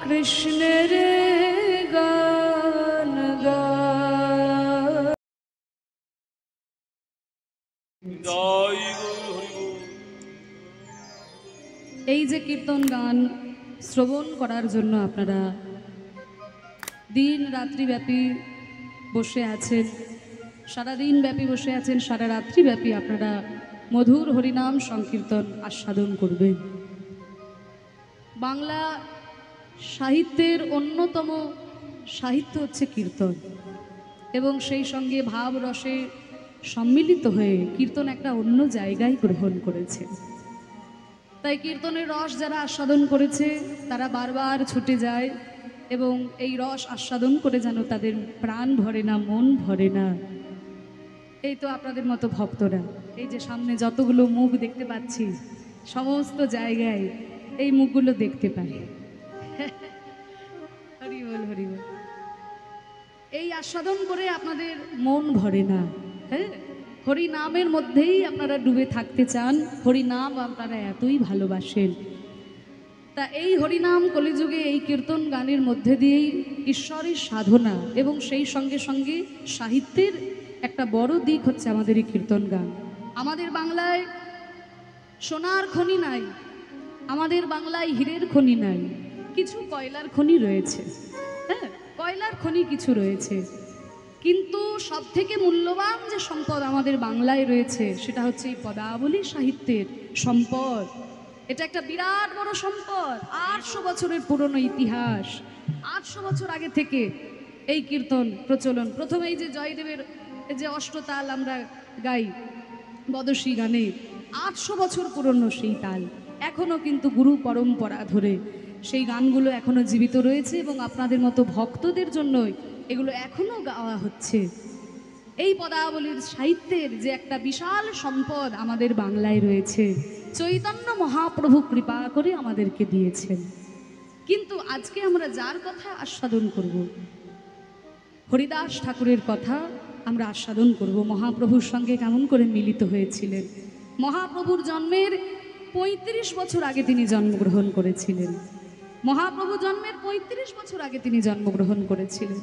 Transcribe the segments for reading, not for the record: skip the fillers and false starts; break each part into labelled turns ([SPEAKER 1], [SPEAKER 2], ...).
[SPEAKER 1] কৃষ্ণের গান এই যে কীর্তন গান শ্রবণ করার জন্য আপনারা দিন রাত্রি ব্যাপী বসে আছেন, সারাদিন ব্যাপী বসে আছেন, সারা রাত্রি ব্যাপী আপনারা মধুর হরিনাম সংকীর্তন আস্বাদন করবেন। বাংলা সাহিত্যের অন্যতম সাহিত্য হচ্ছে কীর্তন, এবং সেই সঙ্গে ভাব রসে সম্মিলিত হয়ে কীর্তন একটা অন্য জায়গায় গ্রহণ করেছে। তাই কীর্তনের রস যারা আস্বাদন করেছে তারা বারবার ছুটে যায় এবং এই রস আস্বাদন করে যেন তাদের প্রাণ ভরে না, মন ভরে না। এই তো আপনাদের মতো ভক্তরা, এই যে সামনে যতগুলো মুখ দেখতে পাচ্ছি, সমস্ত জায়গায় এই মুখগুলো দেখতে পাই। হরি বল, হরি বল। এই আস্বাদন করে আপনাদের মন ভরে না। হ্যাঁ, হরি নামের মধ্যেই আপনারা ডুবে থাকতে চান, হরি নাম আপনারা এতই ভালোবাসেন। তা এই হরিনাম কলিযুগে এই কীর্তন গানের মধ্যে দিয়েই ঈশ্বরের সাধনা এবং সেই সঙ্গে সঙ্গে সাহিত্যের একটা বড় দিক হচ্ছে আমাদের এই কীর্তন গান। আমাদের বাংলায় সোনার খনি নাই, আমাদের বাংলায় হীরের খনি নাই, কিছু কয়লার খনি রয়েছে। হ্যাঁ, কয়লার খনি কিছু রয়েছে, কিন্তু সব থেকে মূল্যবান যে সম্পদ আমাদের বাংলায় রয়েছে সেটা হচ্ছে এই পদাবলী সাহিত্যের সম্পদ। এটা একটা বিরাট বড় সম্পদ। 800 বছরের পুরনো ইতিহাস, 800 বছর আগে থেকে এই কীর্তন প্রচলন। প্রথমেই যে জয়দেবের যে অষ্টতাল আমরা গাই বদশী গানে, 800 বছর পুরনো সেই তাল এখনো কিন্তু গুরু পরম্পরা ধরে সেই গানগুলো এখনো জীবিত রয়েছে এবং আপনাদের মতো ভক্তদের জন্যই এগুলো এখনো গাওয়া হচ্ছে। এই পদাবলীর সাহিত্যের যে একটা বিশাল সম্পদ আমাদের বাংলায় রয়েছে, চৈতন্য মহাপ্রভু কৃপা করে আমাদেরকে দিয়েছেন। কিন্তু আজকে আমরা যার কথা আস্বাদন করব, হরিদাস ঠাকুরের কথা আমরা আস্বাদন করব। মহাপ্রভুর সঙ্গে কেমন করে মিলিত হয়েছিলেন। মহাপ্রভুর জন্মের 35 বছর আগে তিনি জন্মগ্রহণ করেছিলেন। মহাপ্রভু জন্মের 35 বছর আগে তিনি জন্মগ্রহণ করেছিলেন।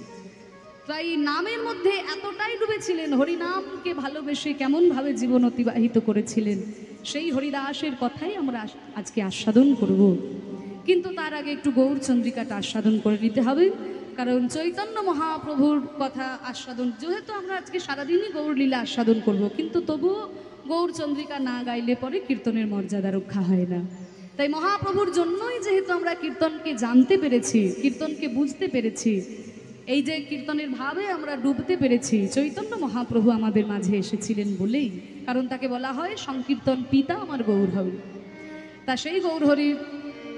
[SPEAKER 1] তাই নামের মধ্যে এতটাই ডুবেছিলেন, হরিনামকে ভালোবেসে কেমনভাবে জীবন অতিবাহিত করেছিলেন, সেই হরিদাসের কথাই আমরা আজকে আস্বাদন করব। কিন্তু তার আগে একটু গৌরচন্দ্রিকাটা আস্বাদন করে নিতে হবে, কারণ চৈতন্য মহাপ্রভুর কথা আস্বাদন, যেহেতু আমরা আজকে সারাদিনই গৌরলীলা আস্বাদন করব, কিন্তু তবুও গৌরচন্দ্রিকা না গাইলে পরে কীর্তনের মর্যাদা রক্ষা হয় না। তাই মহাপ্রভুর জন্যই যেহেতু আমরা কীর্তনকে জানতে পেরেছি, কীর্তনকে বুঝতে পেরেছি, এই যে কীর্তনের ভাবে আমরা ডুবতে পেরেছি, চৈতন্য মহাপ্রভু আমাদের মাঝে এসেছিলেন বলেই। কারণ তাকে বলা হয় সংকীর্তন পিতা আমার গৌরহরি। তা সেই গৌরহরির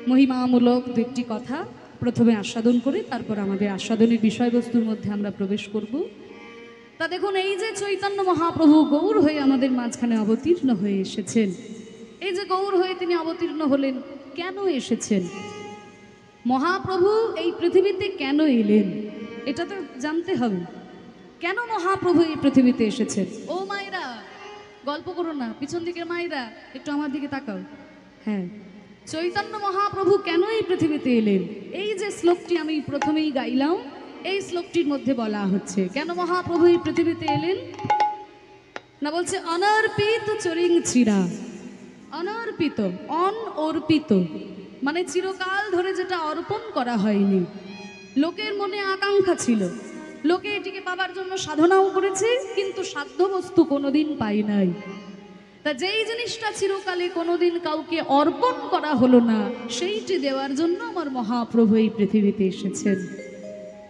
[SPEAKER 1] মহিমামূলক দুটি কথা প্রথমে আস্বাদন করে তারপর আমাদের আস্বাদনের বিষয়বস্তুর মধ্যে আমরা প্রবেশ করব। তা দেখুন, এই যে চৈতন্য মহাপ্রভু গৌর হয়ে আমাদের মাঝখানে অবতীর্ণ হয়ে এসেছেন, এই যে গৌর হয়ে তিনি অবতীর্ণ হলেন, কেন এসেছেন? মহাপ্রভু এই পৃথিবীতে কেন এলেন এটা তো জানতে হবে। কেন মহাপ্রভু এই পৃথিবীতে এসেছেন? ও মায়েরা, গল্প করো না, পিছন দিকের মায়েরা একটু আমার দিকে তাকাও। হ্যাঁ, চৈতন্য মহাপ্রভু কেন এই পৃথিবীতে এলেন, এই যে শ্লোকটি আমি প্রথমেই গাইলাম, এই শ্লোকটির মধ্যে বলা হচ্ছে কেন মহাপ্রভু এই পৃথিবীতে এলেন। না বলছে অনর্পিত চরিং চিরা। অনর্পিত, অনর্পিত মানে চিরকাল ধরে যেটা অর্পণ করা হয়নি, লোকের মনে আকাঙ্ক্ষা ছিল, লোকে এটিকে পাবার জন্য সাধনাও করেছে, কিন্তু সাধ্য বস্তু কোনোদিন পাই নাই। তা যেই জিনিসটা চিরকালে কোনোদিন কাউকে অর্পণ করা হলো না, সেইটি দেওয়ার জন্য আমার মহাপ্রভু এই পৃথিবীতে এসেছেন।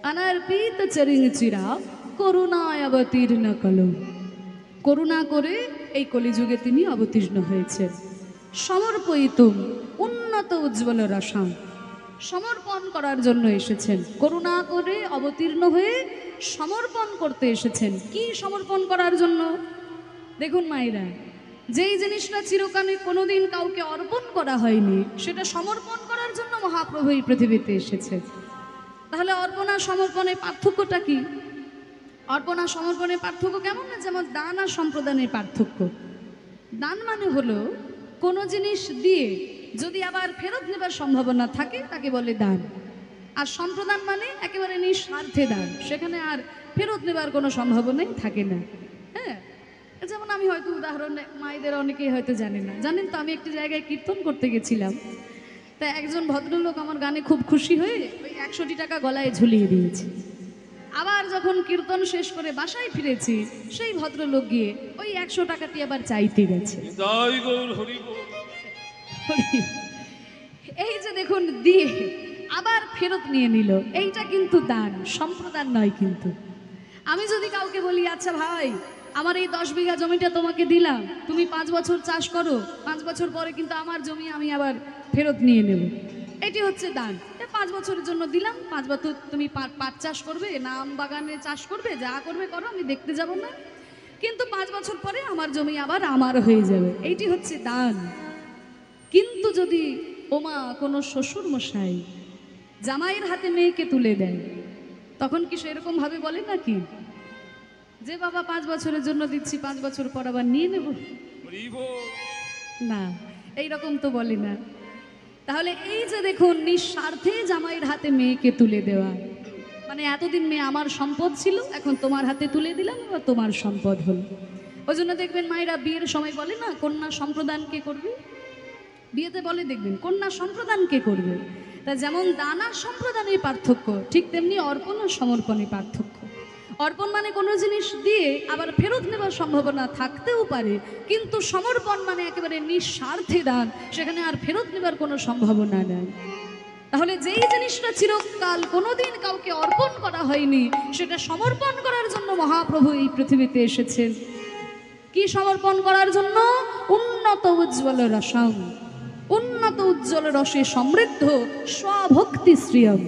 [SPEAKER 1] অনর্পিত চরিং চিরা করুণায় অবতীর্ণ কল। করুণা করে এই কলিযুগে তিনি অবতীর্ণ হয়েছেন। সমর্পয়িতুম উন্নত উজ্জ্বল রসাম, সমর্পণ করার জন্য এসেছেন। করুণা করে অবতীর্ণ হয়ে সমর্পণ করতে এসেছেন। কি সমর্পণ করার জন্য? দেখুন মায়েরা, যেই জিনিসটা চিরকালে কোনোদিন কাউকে অর্পণ করা হয়নি, সেটা সমর্পণ করার জন্য মহাপ্রভু এই পৃথিবীতে এসেছে। তাহলে অর্পণা সমর্পণের পার্থক্যটা কি? অর্পণা সমর্পণের পার্থক্য কেমন না, যেমন দান আর সম্প্রদানের পার্থক্য। দান মানে হলো কোনো জিনিস দিয়ে যদি আবার ফেরত নেবার সম্ভাবনা থাকে তাকে বলে দান। আর সম্প্রদান মানে একেবারে নিঃস্বার্থে দান, সেখানে আর ফেরত নেবার কোনো সম্ভাবনাই থাকে না। হ্যাঁ, যেমন আমি হয়তো উদাহরণ, মায়েদের অনেকেই হয়তো জানে না, জানেন তো আমি একটি জায়গায় কীর্তন করতে গেছিলাম, তা একজন ভদ্রলোক আমার গানে খুব খুশি হয়ে ওই 100টি টাকা গলায় ঝুলিয়ে দিয়েছে। আবার যখন কীর্তন শেষ করে বাসায় ফিরেছি, সেই ভদ্রলোক গিয়ে ওই 100 টাকাটি আবার চাইতে গেছে। এই যে দেখুন, দিয়ে আবার ফেরত নিয়ে নিল, এইটা কিন্তু দান, সম্প্রদান নয়। কিন্তু আমি যদি কাউকে বলি, আচ্ছা ভাই আমার এই 10 বিঘা জমিটা তোমাকে দিলাম, তুমি 5 বছর চাষ করো, 5 বছর পরে কিন্তু আমার জমি আমি আবার ফেরত নিয়ে নেব, এটি হচ্ছে দান। 5 বছরের জন্য দিলাম, 5 বছর তুমি পাট চাষ করবে না আম বাগানে চাষ করবে, যা করবে করো, আমি দেখতে যাব না, কিন্তু 5 বছর পরে আমার জমি আবার আমার হয়ে যাবে, এইটি হচ্ছে দান। কিন্তু যদি ওমা কোনো শ্বশুর মশাই জামাইয়ের হাতে মেয়েকে তুলে দেয়, তখন কি সেরকম ভাবে বলে নাকি যে বাবা 5 বছরের জন্য দিচ্ছি, 5 বছর পর আবার নিয়ে নেব? না, এইরকম তো বলে না। তাহলে এই যে দেখুন, নিঃস্বার্থে জামাইয়ের হাতে মেয়েকে তুলে দেওয়া মানে এতদিন মেয়ে আমার সম্পদ ছিল, এখন তোমার হাতে তুলে দিলাম, এবার তোমার সম্পদ হলো। ওই জন্য দেখবেন মায়েরা বিয়ের সময় বলে না, কন্যা সম্প্রদান কে করবে, বিয়েতে বলে দেখবেন কন্যা সম্প্রদান কে করবে। তা যেমন দান আর সম্প্রদানের পার্থক্য, ঠিক তেমনি অর্পণ আর সমর্পণের পার্থক্য। অর্পণ মানে কোনো জিনিস দিয়ে আবার ফেরত নেবার সম্ভাবনা থাকতেও পারে, কিন্তু সমর্পণ মানে একেবারে নিঃস্বার্থে দান, সেখানে আর ফেরত নেবার কোনো সম্ভাবনা নেই। তাহলে যেই জিনিসটা চিরকাল কোনোদিন কাউকে অর্পণ করা হয়নি, সেটা সমর্পণ করার জন্য মহাপ্রভু এই পৃথিবীতে এসেছেন। কি সমর্পণ করার জন্য? উন্নত উজ্জ্বল রসম, উন্নত উজ্জ্বল রসে সমৃদ্ধ স্বভক্তি শ্রিয়ম।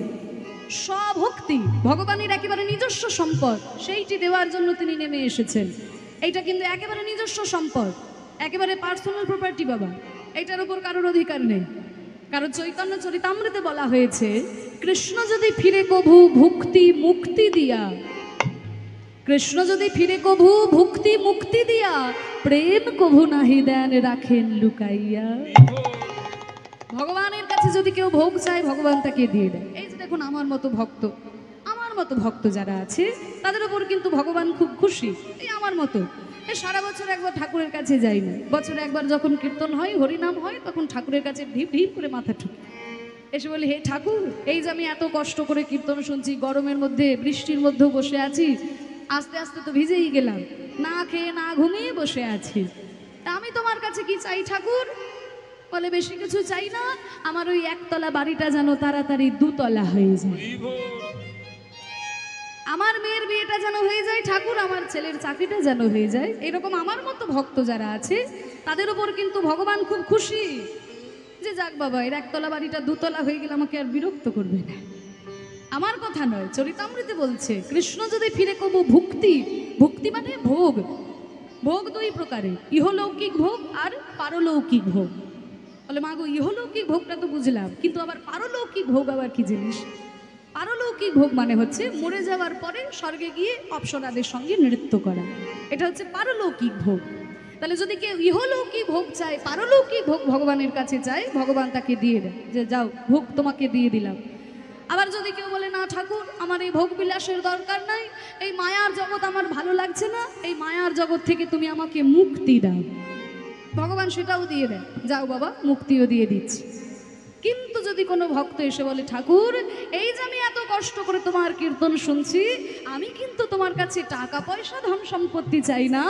[SPEAKER 1] স্বভক্তি ভগবানের একেবারে নিজস্ব সম্পদ, সেইটি দেওয়ার জন্য তিনি নেমে এসেছেন। এইটা কিন্তু একেবারে নিজস্ব সম্পদ, একেবারে পার্সোনাল প্রপার্টি বাবা, এইটার উপর কারোর অধিকার নেই। কারণ চৈতন্য চরিতামৃতে বলা হয়েছে, কৃষ্ণ যদি ফিরে কভু ভুক্তি মুক্তি দিয়া, কৃষ্ণ যদি ফিরে কভু ভুক্তি মুক্তি দিয়া, প্রেম কভু নাহি দেন রাখেন লুকাইয়া। ভগবানের কাছে যদি কেউ ভোগ চায়, ভগবান তাকে দিয়ে দেয়। এই যে দেখুন, আমার মতো ভক্ত, আমার মতো ভক্ত যারা আছে তাদের উপর কিন্তু ভগবান খুব খুশি। এই আমার মতো সারা বছর একবার ঠাকুরের কাছে যাই না, বছরে একবার যখন কীর্তন হয়, হরিনাম হয়, তখন ঠাকুরের কাছে ঢিপ ঢিপ করে মাথা ঠুকি, এসে বলি, হে ঠাকুর, এই যে আমি এত কষ্ট করে কীর্তন শুনছি, গরমের মধ্যে বৃষ্টির মধ্যেও বসে আছি, আস্তে আস্তে তো ভিজেই গেলাম, না খেয়ে না ঘুমিয়ে বসে আছি, তা আমি তোমার কাছে কি চাই ঠাকুর? বলে, বেশি কিছু চাই না, আমার ওই একতলা বাড়িটা যেন তাড়াতাড়ি 2 তলা হয়ে যায়, আমার মেয়ের বিয়েটা যেন হয়ে যায় ঠাকুর, আমার ছেলের চাকরিটা যেন হয়ে যায়। এরকম আমার মতো ভক্ত যারা আছে তাদের উপর কিন্তু ভগবান খুব খুশি, যে যাক বাবা, এর একতলা বাড়িটা 2 তলা হয়ে গেলে আমাকে আর বিরক্ত করবে না। আমার কথা নয়, চরিতামৃতে বলছে, কৃষ্ণ যদি ফিরে কবু ভুক্তি, ভুক্তি মানে ভোগ, ভোগ 2 প্রকারের, ইহলৌকিক ভোগ আর পারলৌকিক ভোগ। বলে, মা গো, ইহলৌকিক ভোগটা তো বুঝলাম, কিন্তু আবার পারলৌকিক ভোগ আবার কি জিনিস? পারলৌকিক ভোগ মানে হচ্ছে মরে যাওয়ার পরে স্বর্গে গিয়ে অপ্সরাদের সঙ্গে নৃত্য করা, এটা হচ্ছে পারলৌকিক ভোগ। তাহলে যদি কেউ ইহলৌকিক ভোগ চায়, পারলৌকিক ভোগ ভগবানের কাছে চায়, ভগবান তাকে দিয়ে দেয়, যে যাও, ভোগ তোমাকে দিয়ে দিলাম। আবার যদি কেউ বলে, না ঠাকুর, আমার এই ভোগ বিলাসের দরকার নাই, এই মায়ার জগৎ আমার ভালো লাগছে না, এই মায়ার জগৎ থেকে তুমি আমাকে মুক্তি দাও, ভগবান সেটাও দিয়ে দেয়, যাও বাবা, মুক্তিও দিয়ে দিচ্ছি। কিন্তু যদি কোনো ভক্ত এসে বলে, ঠাকুর, এই যে আমি এত কষ্ট করে তোমার কীর্তন শুনছি, আমি কিন্তু তোমার কাছে টাকা পয়সা ধন সম্পত্তি চাই না,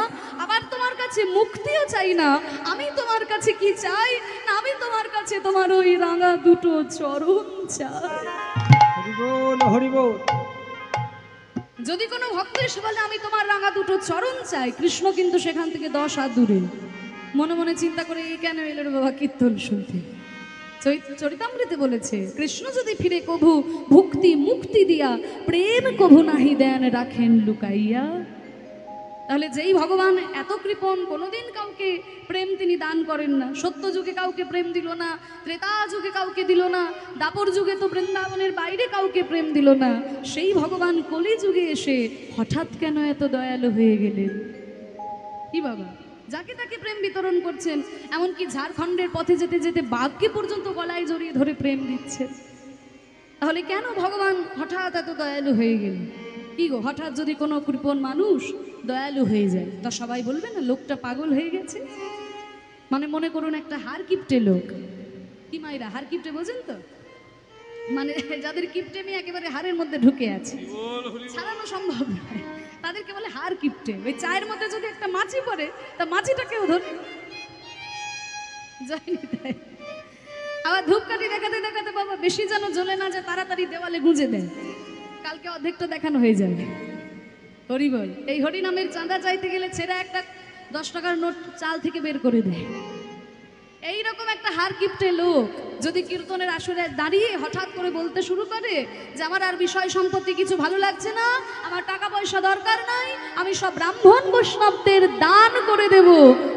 [SPEAKER 1] আবার তোমার কাছে মুক্তিও চাই না, আমি তোমার কাছে কি চাই না, আমি তোমার কাছে তোমার ওই রাঙা 2 চরণ চাই। হরি বল, হরি বল। যদি কোনো ভক্ত এসে বলে, আমি তোমার রাঙা 2 চরণ চাই, কৃষ্ণ কিন্তু সেখান থেকে 10 হাত দূরে, মনে মনে চিন্তা করে, এই কেন এলো রে বাবা কীর্তন শুনতে? চরিতামৃতে বলেছে, কৃষ্ণ যদি ফিরে কভু ভুক্তি মুক্তি দিয়া, প্রেম কভু নাহি দেন রাখেন লুকাইয়া। তাহলে যেই ভগবান এত কৃপণ, কোনোদিন কাউকে প্রেম তিনি দান করেন না, সত্য যুগে কাউকে প্রেম দিল না, ত্রেতা যুগে কাউকে দিল না, দাপর যুগে তো বৃন্দাবনের বাইরে কাউকে প্রেম দিল না, সেই ভগবান কলি যুগে এসে হঠাৎ কেন এত দয়ালু হয়ে গেলেন? কি বাবা, যাকে তাকে প্রেম বিতরণ করছেন, এমনকি ঝাড়খণ্ডের পথে যেতে যেতে বাঘকে পর্যন্ত গলায় জড়িয়ে ধরে প্রেম দিচ্ছেন। তাহলে কেন ভগবান হঠাৎ এত দয়ালু হয়ে গেলেন? কি গো, হঠাৎ যদি কোনো কৃপণ মানুষ দয়ালু হয়ে যায় তা সবাই বলবে না লোকটা পাগল হয়ে গেছে? মানে মনে করুন একটা হার কিপটে লোক, কি মাইরা হার কিপটে বোঝেন তো, মানে যাদের কিপটেমি একেবারে হারের মধ্যে ঢুকে আছে, ছাড়ানো সম্ভব নয়, তাদেরকে বলে হার কিপটে। ওই চায়ের মধ্যে যদি একটা মাছি পড়ে তা মাছিটাকেও ধরে যায়নি তাই। আবার ধূপকাঠি দেখাতে দেখাতে বাবা বেশি যেন জ্বলে না যায়, তাড়াতাড়ি দেওয়ালে গুঁজে দেয়, কালকে অর্ধেকটা দেখানো হয়ে যাবে। হরি বল। এই হরি নামের চাঁদা চাইতে গেলে ছেঁড়া একটা 10 টাকার নোট চাল থেকে বের করে দেয়। এইরকম একটা হার কিপটে লোক যদি কীর্তনের আসরে দাঁড়িয়ে হঠাৎ করে বলতে শুরু করে যে আমার আর বিষয় সম্পত্তি কিছু ভালো লাগছে না, আমার টাকা পয়সা দরকার নাই, আমি সব ব্রাহ্মণ বৈষ্ণবদের দান করে দেব,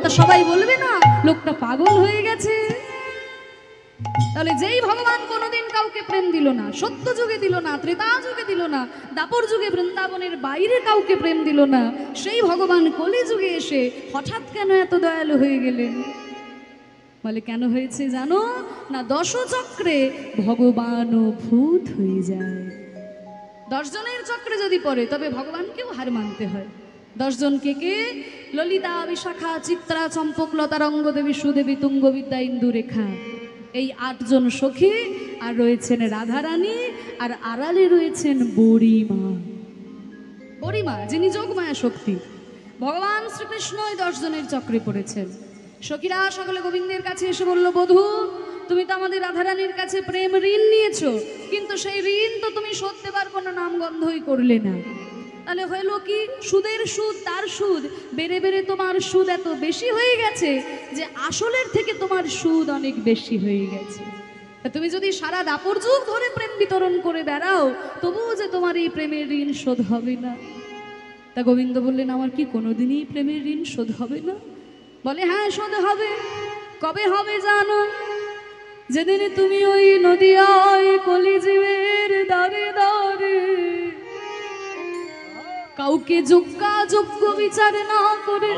[SPEAKER 1] তা সবাই বলবে না লোকটা পাগল হয়ে গেছে? তাহলে যেই ভগবান কোনোদিন কাউকে প্রেম দিল না, সত্য যুগে দিল না, ত্রেতা যুগে দিল না, দাপর যুগে বৃন্দাবনের বাইরে কাউকে প্রেম দিল না, সেই ভগবান কলি যুগে এসে হঠাৎ কেন এত দয়ালু হয়ে গেলেন? বলে কেন হয়েছে জানো না? দশচক্রে ভগবানও ভূত হয়ে যায়। 10 জনের চক্রে যদি পড়ে তবে ভগবানকেও হার মানতে হয়। 10 জন কে কে? ললিতা, বিশাখা, চিত্রা, চম্পক, লতা, রঙ্গদেবী, সুদেবী, তুঙ্গবিদ্যা, ইন্দুরেখা, এই 8 জন সখী, আর রয়েছেন রাধারানী, আর আড়ালে রয়েছেন বুড়িমা। বুড়িমা যিনি যোগমায়া শক্তি। ভগবান শ্রীকৃষ্ণ এই 10 জনের চক্রে পড়েছেন। সখীরা সকলে গোবিন্দের কাছে এসে বলল, বধূ তুমি তো আমাদের রাধারানীর কাছে প্রেম ঋণ নিয়েছো, কিন্তু সেই ঋণ তো তুমি শোধ দেবার কোনো নামগন্ধই করলে না। তাহলে হইল কি? সুদের সুদ তার সুদ, বেড়ে বেড়ে তোমার সুদ এত বেশি হয়ে গেছে যে আসলের থেকে তোমার সুদ অনেক বেশি হয়ে গেছে। তুমি যদি সারা দাপর যুগ ধরে প্রেম বিতরণ করে বেড়াও তবুও যে তোমার এই প্রেমের ঋণ শোধ হবে না। তা গোবিন্দ বললেন, আমার কি কোনোদিনই প্রেমের ঋণ শোধ হবে না? বলে হ্যাঁ শোধ হবে। কবে হবে জানো? যেদিন তুমি ওই নদিয়ায় কলিজীবের দাঁড়ে দাঁড়ে কাউকে যোগ্য বিচার না করে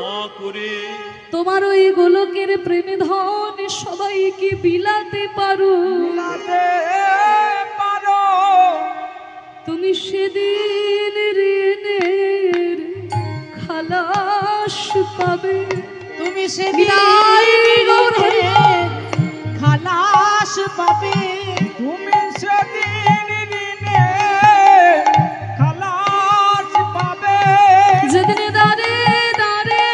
[SPEAKER 1] তোমার ওই গোলকের প্রেমে ধন সবাইকে বিলাতে পারো, তুমি সেদিন ঋণের খালাস পাবে।
[SPEAKER 2] তুমি সেদিন খালাস পাবে। তুমি সেদিন খালাস পাবে।
[SPEAKER 1] যেদিন দাঁড়ে দাঁড়ে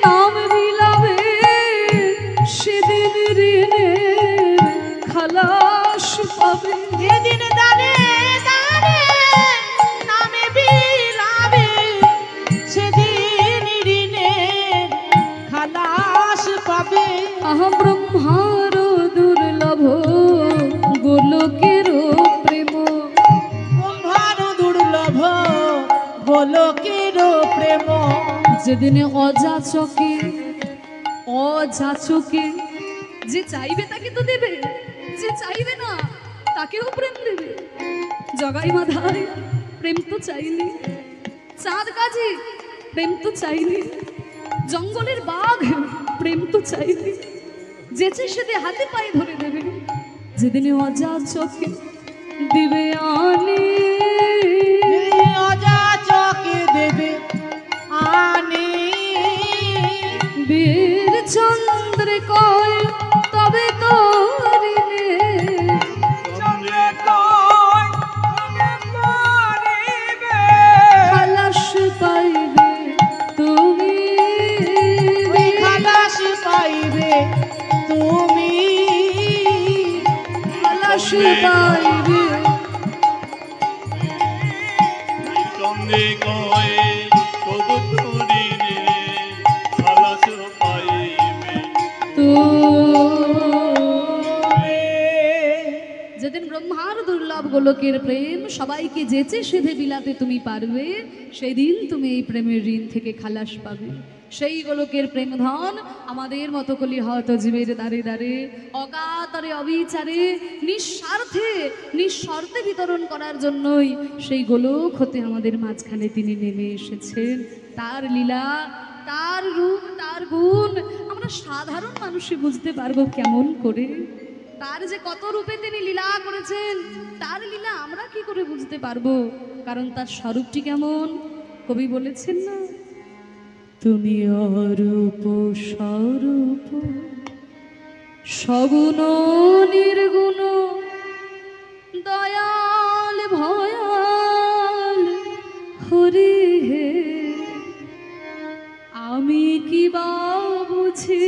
[SPEAKER 1] নাম বিলাবে সেদিন ঋণের খালাস পাবে।
[SPEAKER 2] যেদিন দাঁড়ে দাঁড়ে নামে বিলাবে সেদিন ঋণের খালাস পাবে।
[SPEAKER 1] আহ ব্রহ্মার দুর্লভ গোলকের প্রেম,
[SPEAKER 2] ব্রহ্মার দুর্লভ গোলকের প্রেম।
[SPEAKER 1] যেদিন অযাচকে যে চাইবে তাকে তো দেবে, যে চাইবে না তাকেও প্রেম দেবে। জগাই মাধাই প্রেম তো চাইনি, চাঁদ কাজী প্রেম তো চাইনি, জঙ্গলের বাঘ প্রেম তো চাইনি, যেচে সেদে হাতে পায়ে ধরে দেবে। যেদিন অযাচকে দিবে আনি,
[SPEAKER 2] অযাচকে দেবে আনি।
[SPEAKER 1] বীর চন্দ্রে কয় তবে করিবে,
[SPEAKER 2] চন্দ্রে কয় তবে করিবে।
[SPEAKER 1] খালাস পাইবে তুমি,
[SPEAKER 2] খালাস পাইবে তুমি।
[SPEAKER 1] খালাস পাইবে।
[SPEAKER 3] চন্দ্রে কয় তবু করিবে খালাস পাইবে
[SPEAKER 1] যেদিন ব্রহ্মার দুর্লভ গোলকের প্রেম সবাইকে যেচে সেধে বিলাতে তুমি পারবে, সেই দিন তুমি এই প্রেমের ঋণ থেকে খালাস পাবে। সেই গোলকের প্রেম ধন আমাদের মতো কলি হয়তো জীবের দ্বারে দ্বারে অকাতরে অবিচারে নিঃস্বার্থে বিতরণ করার জন্যই সেই গোলক হতে আমাদের মাঝখানে তিনি নেমে এসেছেন। তার লীলা, তার রূপ, তার গুণ আমরা সাধারণ মানুষই বুঝতে পারবো কেমন করে? তার যে কত রূপে তিনি লীলা করেছেন, তার লীলা আমরা কি করে বুঝতে পারবো? কারণ তার স্বরূপটি কেমন কবি বলেছেন না, তুমি অরূপ স্বরূপ সগুণ নির্গুণ দয়াল ভয়াল হরি হে, আমি কি বা বুঝি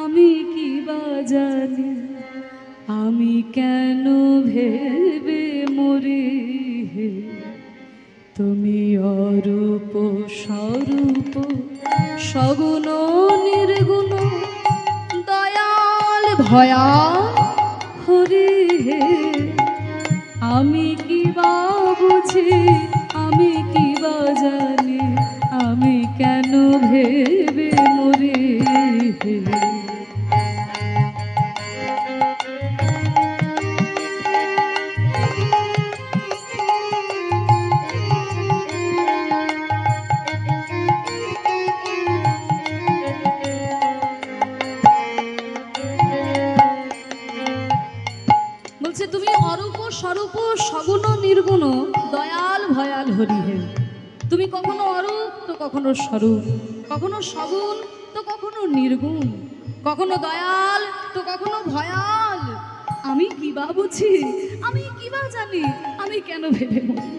[SPEAKER 1] আমি কি বা জানি, আমি কেন ভেবে মরি হে, তুমি অরূপ স্বরূপ সগুণ নির্গুণ দয়াল ভয়াল হরি হে, আমি কি বা বুঝি আমি কি বা জানি, আমি কেন ভেবে মরি হে। বলছে তুমি অরূপ স্বরূপ সগুণ নির্গুণ দয়াল ভয়াল হরি হে, তুমি কখনো অরূপ তো কখনো স্বরূপ, কখনো সগুণ তো কখনো নির্গুণ, কখনো দয়াল তো কখনো ভয়াল, আমি কি বা বুঝি আমি কি বা জানি, আমি কেন ভেবে মরি।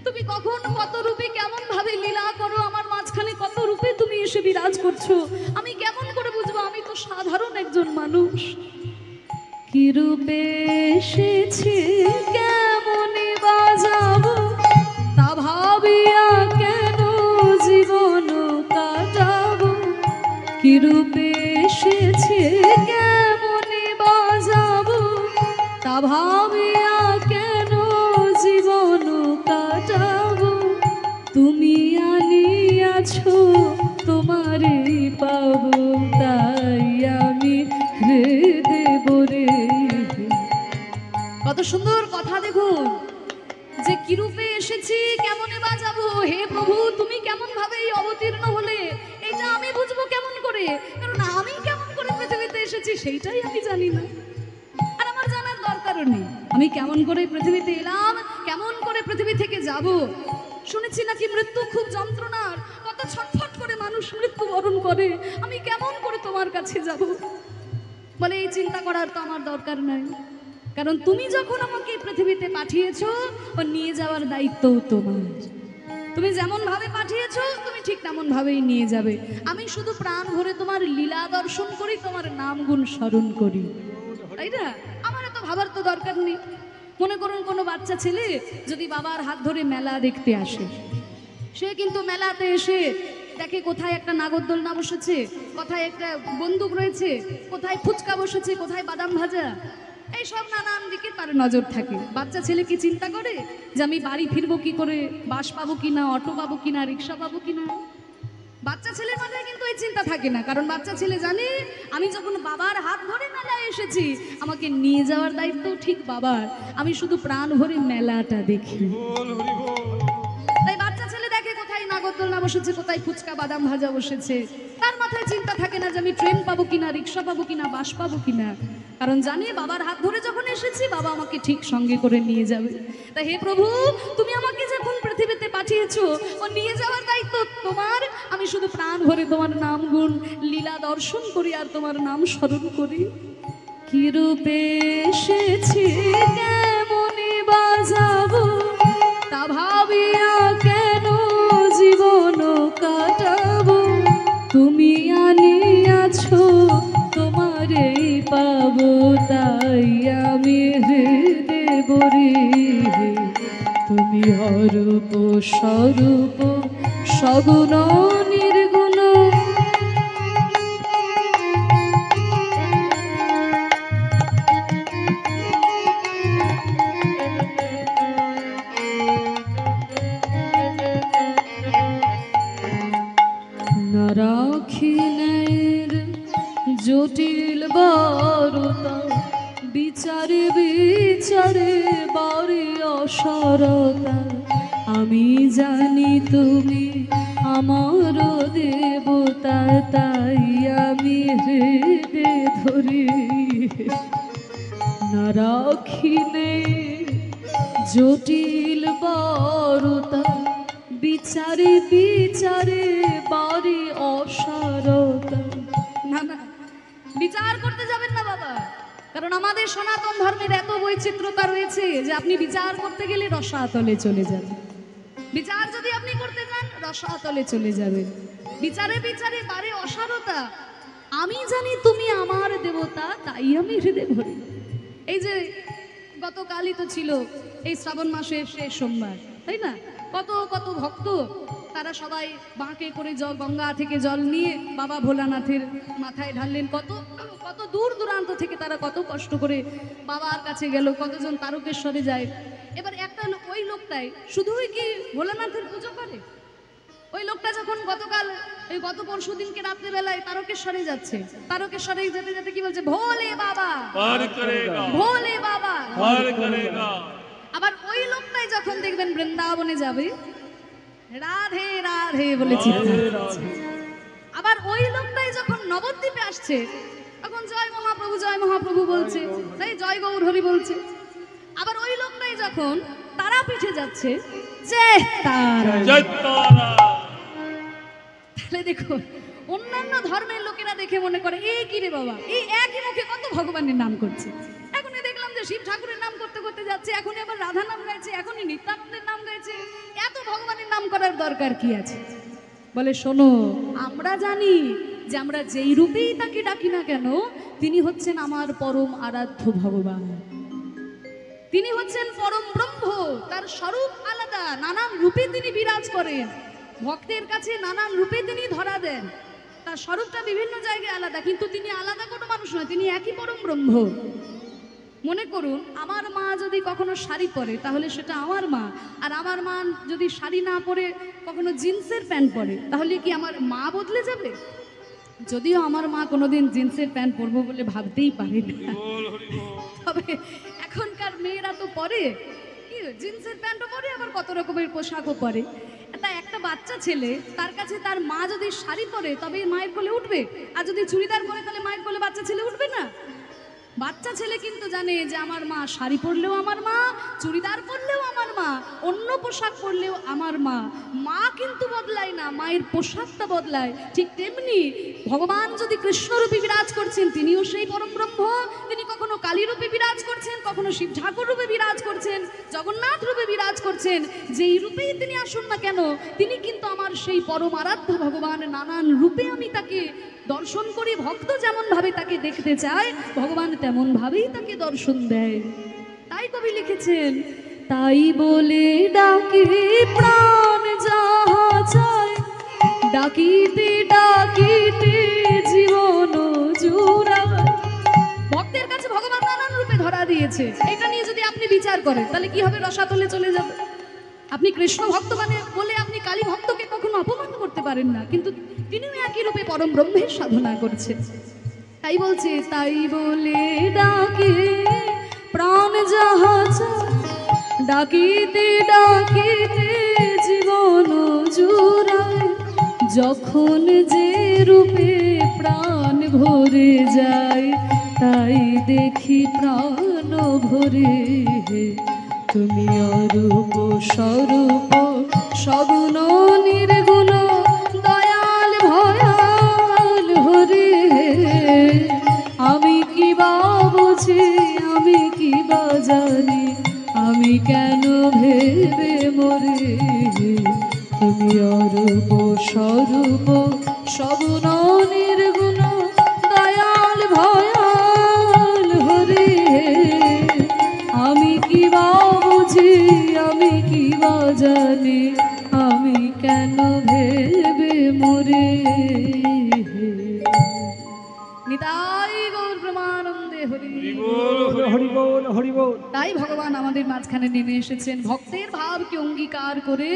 [SPEAKER 1] তুমি কখন কত রূপে কেমন ভাবে লীলা করো, আমার মাঝখানে কত রূপে তুমি এসে বিরাজ করছো, আমি কেমন করে বুঝবো? আমি তো সাধারণ একজন মানুষ। কি রূপে এসেছি কেমনে বাজাবো, তা ভাবিয়া কেন জীবন কাটাবো, কি রূপে এসেছি কেমনে বাজাবো, তা ভাবিয়া কেন জীবন কাটাবো, তুমি আনিয়াছো তোমারই পাবো, তাই আমি হৃদয় বরে। কত সুন্দর কথা দেখুন, যে কিরূপে এসেছি কেমনে বাজাবো, হে প্রভু তুমি কেমন ভাবে এই অবতীর্ণ হলে, এটা আমি বুঝবো কেমন করে? কারণ আমি কেমন করে পৃথিবীতে এসেছি সেইটাই আমি জানি না, আর আমার জানার দরকারও নেই। আমি কেমন করে পৃথিবীতে এলাম, কেমন করে পৃথিবী থেকে যাব। শুনেছি নাকি মৃত্যু খুব যন্ত্রণার, কত ছটফট করে মানুষ মৃত্যু বরণ করে, আমি কেমন করে তোমার কাছে যাব? বলে এই চিন্তা করার তো আমার দরকার নাই, কারণ তুমি যখন আমাকে পৃথিবীতে পাঠিয়েছো, ও নিয়ে যাওয়ার দায়িত্বও তোমার। তুমি যেমন ভাবে পাঠিয়েছো তুমি ঠিক তেমন ভাবেই নিয়ে যাবে। আমি শুধু প্রাণ ভরে তোমার লীলা দর্শন করি, তোমার নাম গুণ স্মরণ করি, তাই না? আমার এত ভাবার তো দরকার নেই। মনে করুন কোনো বাচ্চা ছেলে যদি বাবার হাত ধরে মেলা দেখতে আসে, সে কিন্তু মেলাতে এসে দেখে কোথায় একটা নাগরদোলনা বসেছে, কোথায় একটা বন্দুক রয়েছে, কোথায় ফুচকা বসেছে, কোথায় বাদাম ভাজা, এই সব নানান দিকে তার নজর থাকে। বাচ্চা ছেলে কি চিন্তা করে যে আমি বাড়ি ফিরবো কি করে, বাস পাবো কিনা, অটো পাবো কিনা, রিক্সা পাবো কিনা? বাচ্চা ছেলের মাথায় কিন্তু এই চিন্তা থাকে না, কারণ বাচ্চা ছেলে জানে আমি যখন বাবার হাত ধরে মেলায় এসেছি, আমাকে নিয়ে যাওয়ার দায়িত্ব ঠিক বাবার, আমি শুধু প্রাণ ভরে মেলাটা দেখি। তাই বাচ্চা ছেলে দেখে কোথায় নাগরদোলনা বসেছে, কোথায় ফুচকা বাদাম ভাজা বসেছে, তার মাথায় চিন্তা থাকে না যে আমি ট্রেন পাবো কিনা, রিক্সা পাবো কিনা, বাস পাবো কিনা, কারণ জানি বাবার হাত ধরে যখন এসেছি বাবা আমাকে ঠিক সঙ্গে করে নিয়ে যাবে। তাই হে প্রভু তুমি আমাকে যখন পৃথিবীতে পাঠিয়েছো, ও নিয়ে যাওয়ার দায়িত্ব তোমার, আমি শুধু প্রাণ ভরে তোমার নাম গুণ লীলা দর্শন করি আর তোমার নাম স্মরণ করি। কি রূপে এসেছি কেমনে বাজাবো, তা ভাবিয়া কেন জীবন কাটাবো, তুমি আনিয়াছো তোমারই পাবো, তাই আমি হৃদয় বরি, তুমি অরূপ স্বরূপ সগুণ নির্গুণ। নারাখিনের জটিল বারতা, বিচারে বিচারে বাড়ি অসরতা, আমি জানি তুমি আমার দেবতা, তাই আমি হৃদয় ধরি। না রাখিলে জটিল বরতা, বিচারে বিচারে বারে অসারতা। না না, বিচার করতে যাবেন না বাবা, কারণ আমাদের সনাতন ধর্মের এত বৈচিত্র্যতা রয়েছে যে আপনি বিচার করতে গেলে রসাতলে চলে যাবেন। বিচার যদি আপনি করতে যান রসাতলে চলে যাবেন। বিচারে বিচারে বারে অসারতা, আমি জানি তুমি আমার দেবতা, তাই আমি হৃদয় ভরি। এই যে গতকালই তো ছিল এই শ্রাবণ মাসের শেষ সোমবার, তাই না? কত কত ভক্ত তারা সবাই বাঁকে করে জল, গঙ্গা থেকে জল নিয়ে বাবা ভোলানাথের মাথায় ঢাললেন। কত কত দূর দূরান্ত থেকে তারা কত কষ্ট করে বাবার কাছে গেল, কতজন তারকেশ্বরে যায়। এবার একটা ওই লোকটাই শুধুই কি ভোলানাথের পুজো করে? ওই লোকটা যখন গত পরশু দিনকে রাত্রেবেলায় তারকেশ্বরে যাচ্ছে, তারকেশ্বরে যেতে যেতে কি বলছে? ভোলে বাবা
[SPEAKER 3] পার করেগা,
[SPEAKER 1] ভোলে বাবা
[SPEAKER 3] পার করেগা।
[SPEAKER 1] আবার ওই লোকটাই যখন দেখবেন বৃন্দাবনে যাবে, রাধে রাধে বলে চিৎকার করছে। আবার ওই লোকটাই যখন নবদ্বীপে আসছে, তখন জয় মহাপ্রভু বলছে, তাই জয় গৌর হরি বলছে। আবার ওই লোকটাই যখন তারাপীঠে যাচ্ছে, জয় তারা।
[SPEAKER 3] জয় তারা।
[SPEAKER 1] তাহলে দেখো, অন্যান্য ধর্মের লোকেরা দেখে মনে করে এই কি রে বাবা, এই একই মুখে কত ভগবানের নাম করছে। এখনই দেখলাম যে শিব ঠাকুরের নাম করতে করতে যাচ্ছে, এখনই আবার রাধা নাম গাইছে, এখনই নিত্যানন্দের নাম গাইছে, এত ভগবানের নাম করার দরকার কি আছে? বলে শোনো, আমরা জানি যে আমরা যেই রূপেই তাকে ডাকি না কেন, তিনি হচ্ছেন আমার পরম আরাধ্য ভগবান, তিনি হচ্ছেন পরম ব্রহ্ম। তার স্বরূপ আলাদা, নানান রূপে তিনি বিরাজ করেন, ভক্তের কাছে নানান রূপে তিনি ধরা দেন। তার স্বরূপটা বিভিন্ন জায়গায় আলাদা, কিন্তু তিনি আলাদা কোনো মানুষ নয়, তিনি একই পরম ব্রহ্ম। মনে করুন, আমার মা যদি কখনো শাড়ি পরে তাহলে সেটা আমার মা, আর আমার মা যদি শাড়ি না পরে কখনো জিন্সের প্যান্ট পরে, তাহলে কি আমার মা বদলে যাবে? যদিও আমার মা কোনোদিন জিন্সের প্যান্ট পরবো বলে ভাবতেই পারে না, তবে এখনকার মেয়েরা তো পরে কি জিন্সের প্যান্টও পরে, আবার কত রকমের পোশাকও পরে। একটা বাচ্চা ছেলে, তার কাছে তার মা যদি শাড়ি পরে তবে মায়ের কোলে উঠবে, আর যদি চুড়িদার পরে তাহলে মায়ের কোলে বাচ্চা ছেলে উঠবে না। বাচ্চা ছেলে কিন্তু জানে যে আমার মা শাড়ি পরলেও আমার মা, চুড়িদার পরলেও আমার মা, অন্য পোশাক পরলেও আমার মা। মা কিন্তু বদলায় না, মায়ের পোশাকটা বদলায়। ঠিক তেমনি ভগবান যদি কৃষ্ণরূপে বিরাজ করছেন, তিনিও সেই পরম ব্রহ্ম। তিনি কখনো কালী রূপে বিরাজ করছেন, কখনো শিব ঠাকুর রূপে বিরাজ করছেন, জগন্নাথ রূপে বিরাজ করছেন। যেই রূপেই তিনি আসুন না কেন, তিনি কিন্তু আমার সেই পরম আরাধ্য ভগবান। নানান রূপে আমি তাকে দর্শন করি। ভক্ত যেমন ভাবে তাকে দেখতে চায়, ভগবান তেমন ভাবেই তাকে দর্শন দেয়। তাই কবি লিখেছেন, তাই বলে ডাকি প্রাণ যাহা চায়, ডাকিতে ডাকিতে জীবন জুড়ায়। ভক্তের কাছে ভগবান নানান রূপে ধরা দিয়েছে। এটা নিয়ে যদি আপনি বিচার করেন তাহলে কি হবে? রসাতলে চলে যাবে। আপনি কৃষ্ণ ভক্ত বলে আপনি কালী ভক্তকে কখনো অপমান করতে পারেন না, কিন্তু তিনিও একই রূপে পরম ব্রহ্মের সাধনা করছেন। তাই বলছে, তাই বলে ডাকে প্রাণ যাহা চায়, ডাকিতে ডাকিতে জীবন জুড়ায়। যখন যে রূপে প্রাণ ভরে যায়, তাই দেখি প্রাণ ভরে। তুমি অরূপ স্বরূপ সগুণ নির্গুণ, দয়াল ভয়াল হরে। আমি কি বা বুঝি, আমি কি বা জানি, আমি কেন ভেবে মরে। তুমি অরূপ স্বরূপ সগুণ নির্গুণ, দয়াল ভয়াল হরে। আমি কি বা বুঝি, আমি কি বা জানি, আমি কেন ভেবে মরে। নিতাই গৌর প্রেমানন্দে হরি
[SPEAKER 2] হরি বল হরি বল।
[SPEAKER 1] তাই ভগবান আমাদের মাঝখানে নেমে এসেছেন ভক্তের ভাবকে অঙ্গীকার করে,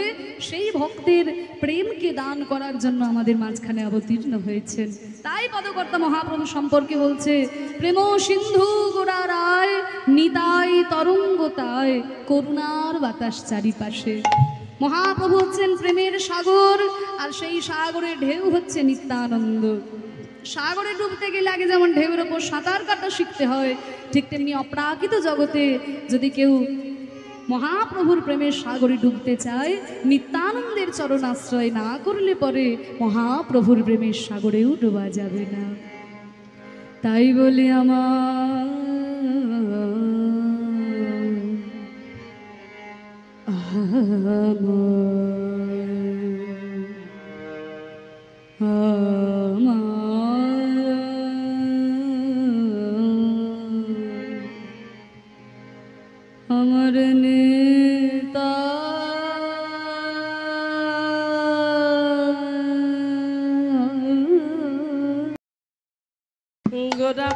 [SPEAKER 1] সেই ভক্তের প্রেমকে দান করার জন্য আমাদের মাঝখানে অবতীর্ণ হয়েছেন। তাই পদকর্তা মহাপ্রভু সম্পর্কে বলছে, প্রেম সিন্ধু গোড়া রায়, নিতাই তরঙ্গতায়, করুণার বাতাস চারিপাশে। মহাপ্রভু হচ্ছেন প্রেমের সাগর, আর সেই সাগরের ঢেউ হচ্ছে নিত্যানন্দ। সাগরে ডুবতে গেলে আগে যেমন ঢেউয়ের ওপর সাঁতার কাটা শিখতে হয়, ঠিক তেমনি অপ্রাকৃত জগতে যদি কেউ মহাপ্রভুর প্রেমের সাগরে ডুবতে চায়, নিত্যানন্দের চরণ আশ্রয় না করলে পরে মহাপ্রভুর প্রেমের সাগরেও ডোবা যাবে না। তাই বলি আমার নেতা
[SPEAKER 2] গোরা